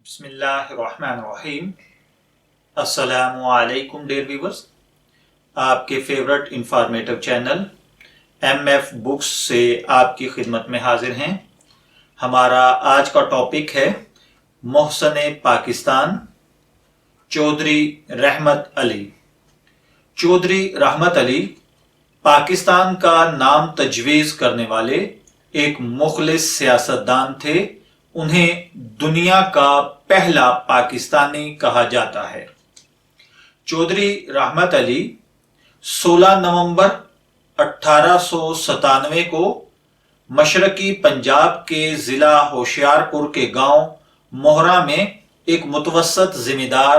بسم اللہ الرحمن الرحیم۔ السلام علیکم ڈیئر ویورز، آپ کے favourite informative channel M F books سے آپ کی خدمت میں حاضر ہیں۔ ہمارا آج کا ٹاپک ہے محسن پاکستان چودھری رحمت علی۔ چودھری رحمت علی پاکستان کا نام تجویز کرنے والے ایک مخلص سیاستدان تھے۔ انہیں دنیا کا پہلا پاکستانی کہا جاتا ہے۔ چودھری رحمت علی 16 نومبر 1897 کو مشرقی پنجاب کے ضلع ہوشیارپور کے گاؤں موہرا میں ایک متوسط ذمہ دار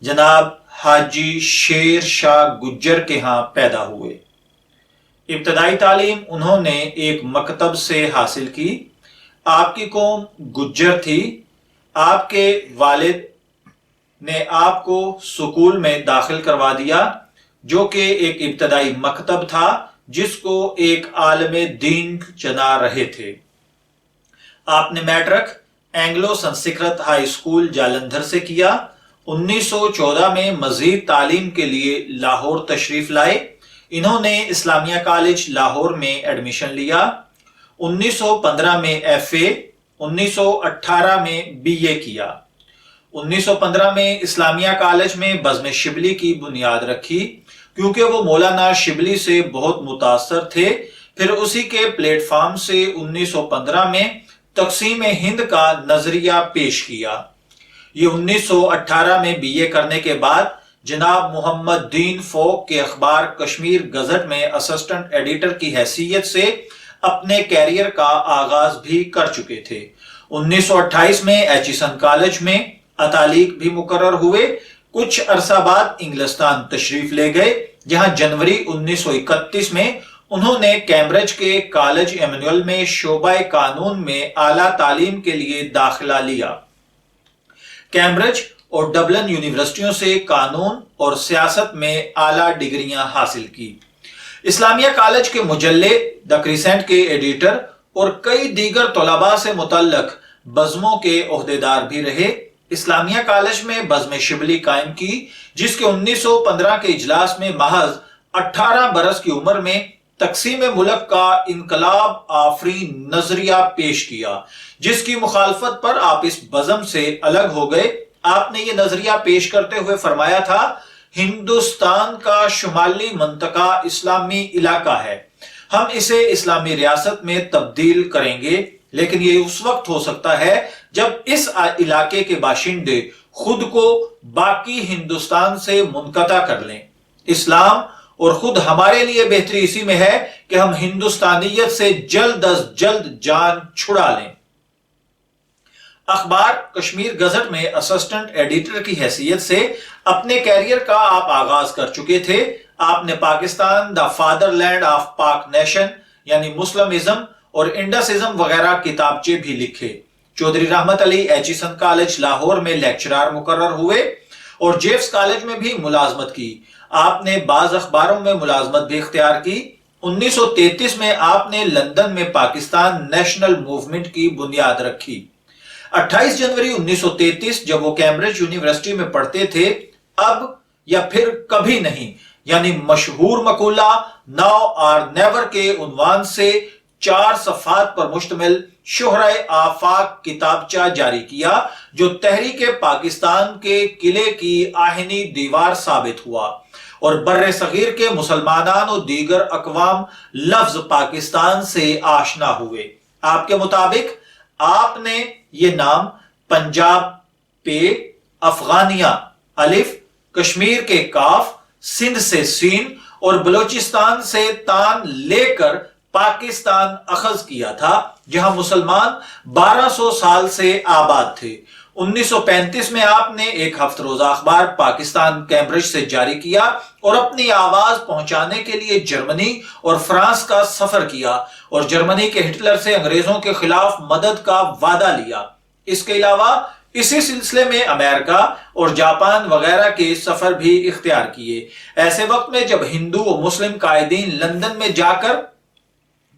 جناب حاجی شیر شاہ گجر کے ہاں پیدا ہوئے۔ ابتدائی تعلیم انہوں نے ایک مکتب سے حاصل کی۔ آپ کی قوم گجر تھی۔ آپ کے والد نے آپ کو سکول میں داخل کروا دیا جو کہ ایک ابتدائی مکتب تھا جس کو ایک عالم دین چلا رہے تھے۔ آپ نے matric Anglo Sanskrit high school Jalandhar سے کیا۔ 1914 میں مزید تعلیم کے لیے لاہور تشریف لائے۔ انہوں نے اسلامیہ کالج لاہور میں ایڈمیشن لیا۔ 1915 میں ایف اے، 1918 میں بی اے کیا۔ 1915 میں اسلامیہ کالج میں بزم شبلی کی بنیاد رکھی کیونکہ وہ مولانا شبلی سے بہت متاثر تھے۔ پھر اسی کے پلیٹ فارم سے 1915 میں تقسیم ہند کا نظریہ پیش کیا۔ یہ 1918 میں بی اے کرنے کے بعد جناب محمد دین فوق کے اخبار کشمیر گزٹ میں اسسٹنٹ ایڈیٹر کی حیثیت سے اپنے کیریئر کا آغاز بھی کر چکے تھے۔ 1928 میں ایچیسن کالج میں اتالیق بھی مقرر ہوئے۔ کچھ عرصہ بعد انگلستان تشریف لے گئے جہاں جنوری 1931 میں انہوں نے کیمبرج کے کالج ایمینول میں شعبہ قانون میں اعلیٰ تعلیم کے لیے داخلہ لیا۔ کیمبرج اور ڈبلن یونیورسٹیوں سے قانون اور سیاست میں اعلیٰ ڈگریاں حاصل کی۔ اسلامیہ کالج کے مجلے دی کریسنٹ کے ایڈیٹر اور کئی دیگر طلباء سے متعلق بزموں کے عہدیدار بھی رہے۔ اسلامیہ کالج میں بزم شبلی قائم کی جس کے 1915 کے اجلاس میں محض 18 برس کی عمر میں تقسیم ملک کا انقلاب آفرین نظریہ پیش کیا جس کی مخالفت پر آپ اس بزم سے الگ ہو گئے۔ آپ نے یہ نظریہ پیش کرتے ہوئے فرمایا تھا، ہندوستان کا شمالی منطقہ اسلامی علاقہ ہے، ہم اسے اسلامی ریاست میں تبدیل کریں گے، لیکن یہ اس وقت ہو سکتا ہے جب اس علاقے کے باشندے خود کو باقی ہندوستان سے منقطع کر لیں۔ اسلام اور خود ہمارے لیے بہتری اسی میں ہے کہ ہم ہندوستانیت سے جلد از جلد جان چھڑا لیں۔ اخبار کشمیر گزٹ میں اسسٹنٹ ایڈیٹر کی حیثیت سے اپنے کیریئر کا آپ آغاز کر چکے تھے۔ آپ نے Pakistan the fatherland of Pak nation یعنی مسلمزم اور انڈسزم وغیرہ کتابچے بھی لکھے۔ چودھری رحمت علی ایچیسن کالج لاہور میں لیکچرار مقرر ہوئے اور جیفز کالج میں بھی ملازمت کی۔ آپ نے بعض اخباروں میں ملازمت بھی اختیار کی۔ 1933 میں آپ نے لندن میں پاکستان نیشنل موومنٹ کی بنیاد رکھی۔ 28 جنوری 1933 جب وہ کیمبرج یونیورسٹی میں پڑھتے تھے، اب یا پھر کبھی نہیں یعنی مشہور مقولہ ناؤ اور نیور کے عنوان سے 4 صفحات پر مشتمل شہرۂ آفاق کتابچہ جاری کیا جو تحریک پاکستان کے قلعے کی آہنی دیوار ثابت ہوا اور بر صغیر کے مسلمانان و دیگر اقوام لفظ پاکستان سے آشنا ہوئے۔ آپ کے مطابق آپ نے یہ نام پنجاب پہ، افغانیہ الف، کشمیر کے کاف، سندھ سے سین اور بلوچستان سے تان لے کر پاکستان اخذ کیا تھا جہاں مسلمان 1200 سال سے آباد تھے۔ 1935 میں آپ نے ایک ہفتہ روزہ اخبار پاکستان کیمبرج سے جاری کیا اور اپنی آواز پہنچانے کے لیے جرمنی اور فرانس کا سفر کیا اور جرمنی کے ہٹلر سے انگریزوں کے خلاف مدد کا وعدہ لیا۔ اس کے علاوہ اسی سلسلے میں امریکہ اور جاپان وغیرہ کے سفر بھی اختیار کیے۔ ایسے وقت میں جب ہندو و مسلم قائدین لندن میں جا کر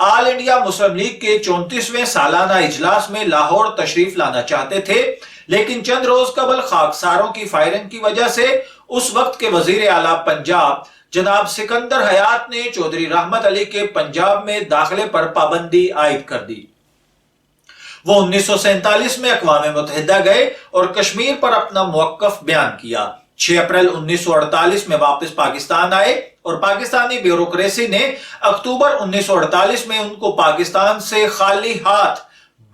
آل انڈیا مسلم لیگ کے 34ویں سالانہ اجلاس میں لاہور تشریف لانا چاہتے تھے، لیکن چند روز قبل خاکساروں کی فائرنگ کی وجہ سے اس وقت کے وزیر اعلیٰ پنجاب جناب سکندر حیات نے چودھری رحمت علی کے پنجاب میں داخلے پر پابندی عائد کر دی۔ وہ 1947 میں اقوام متحدہ گئے اور کشمیر پر اپنا موقف بیان کیا۔ 6 اپریل 1948 میں واپس پاکستان آئے اور پاکستانی بیوروکریسی نے اکتوبر 1948 میں ان کو پاکستان سے خالی ہاتھ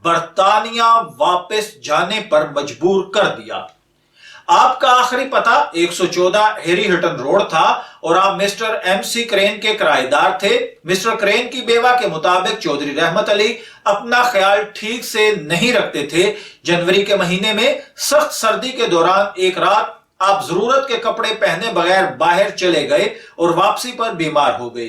برطانیہ واپس جانے پر مجبور کر دیا۔ آپ کا آخری پتہ 114 ہیری ہٹن روڈ تھا اور آپ مسٹر ایم سی کرین کے کرایہ دار تھے۔ مسٹر کرین کی بیوہ کے مطابق چودھری رحمت علی اپنا خیال ٹھیک سے نہیں رکھتے تھے۔ جنوری کے مہینے میں سخت سردی کے دوران ایک رات آپ ضرورت کے کپڑے پہنے بغیر باہر چلے گئے اور واپسی پر بیمار ہو گئے۔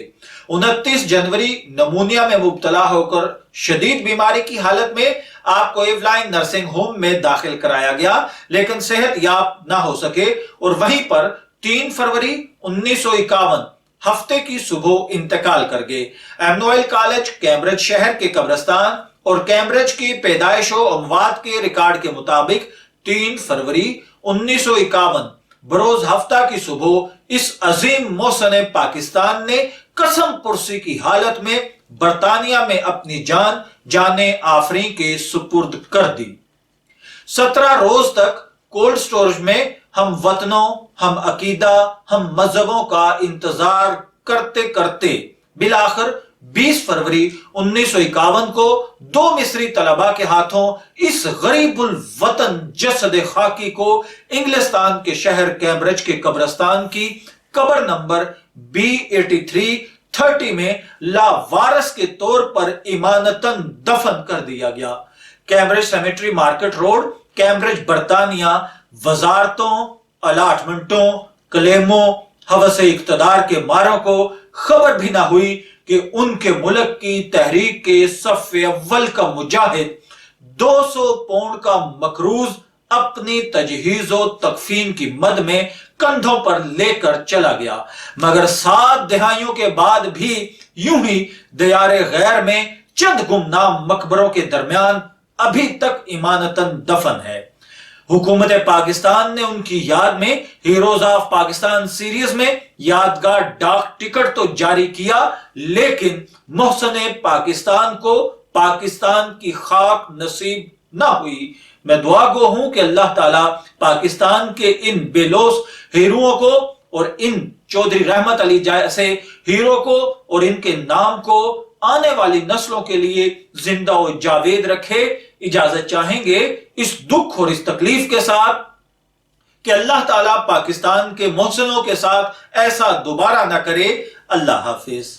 29 جنوری نمونیا میں مبتلا ہو کر شدید بیماری کی حالت میں آپ کو ایولائن نرسنگ ہوم میں داخل کرایا گیا، لیکن صحت یاب نہ ہو سکے اور وہیں پر 3 فروری 1951 ہفتے کی صبح انتقال کر گئے۔ ایمنوئل کالج کیمبرج شہر کے قبرستان اور کیمبرج کی پیدائش و اموات کے ریکارڈ کے مطابق 3 فروری 1951 بروز ہفتہ کی صبح اس عظیم محسن پاکستان نے قسم پرسی کی حالت میں برطانیہ میں اپنی جان آفریں کے سپرد کر دی۔ 17 روز تک کولڈ سٹوریج میں ہم وطنوں، ہم عقیدہ، ہم مذہبوں کا انتظار کرتے کرتے بالآخر 20 فروری 1951 کو 2 مصری طلباء کے ہاتھوں اس غریب الوطن جسد خاکی کو انگلستان کے شہر کیمبرج کے قبرستان کی قبر نمبر B8330 میں لاوارث کے طور پر ایمانتاً دفن کر دیا گیا۔ Cambridge symmetry market road, Cambridge برطانیہ، وزارتوں، الاٹمنٹوں، کلیموں، ہوس اقتدار کے ماروں کو خبر بھی نہ ہوئی کہ ان کے ملک کی تحریک کے صف اول کا مجاہد 200 پاؤنڈ کا مکروز اپنی تجہیز و تکفین کی مد میں کندھوں پر لے کر چلا گیا، مگر 7 دہائیوں کے بعد بھی یوں ہی دیار غیر میں چند گمنام مقبروں کے درمیان ابھی تک ایمانتاً دفن ہے۔ حکومت پاکستان نے ان کی یاد میں ہیروز آف پاکستان سیریز میں یادگار ڈاک ٹکٹ تو جاری کیا، لیکن محسن پاکستان کو پاکستان کی خاک نصیب نہ ہوئی۔ میں دعا گو ہوں کہ اللہ تعالیٰ پاکستان کے ان بے لوث ہیروؤں کو اور ان چودھری رحمت علی جیسے ہیرو کو اور ان کے نام کو آنے والی نسلوں کے لیے زندہ و جاوید رکھے۔ اجازت چاہیں گے اس دکھ اور اس تکلیف کے ساتھ کہ اللہ تعالیٰ پاکستان کے محسنوں کے ساتھ ایسا دوبارہ نہ کرے۔ اللہ حافظ۔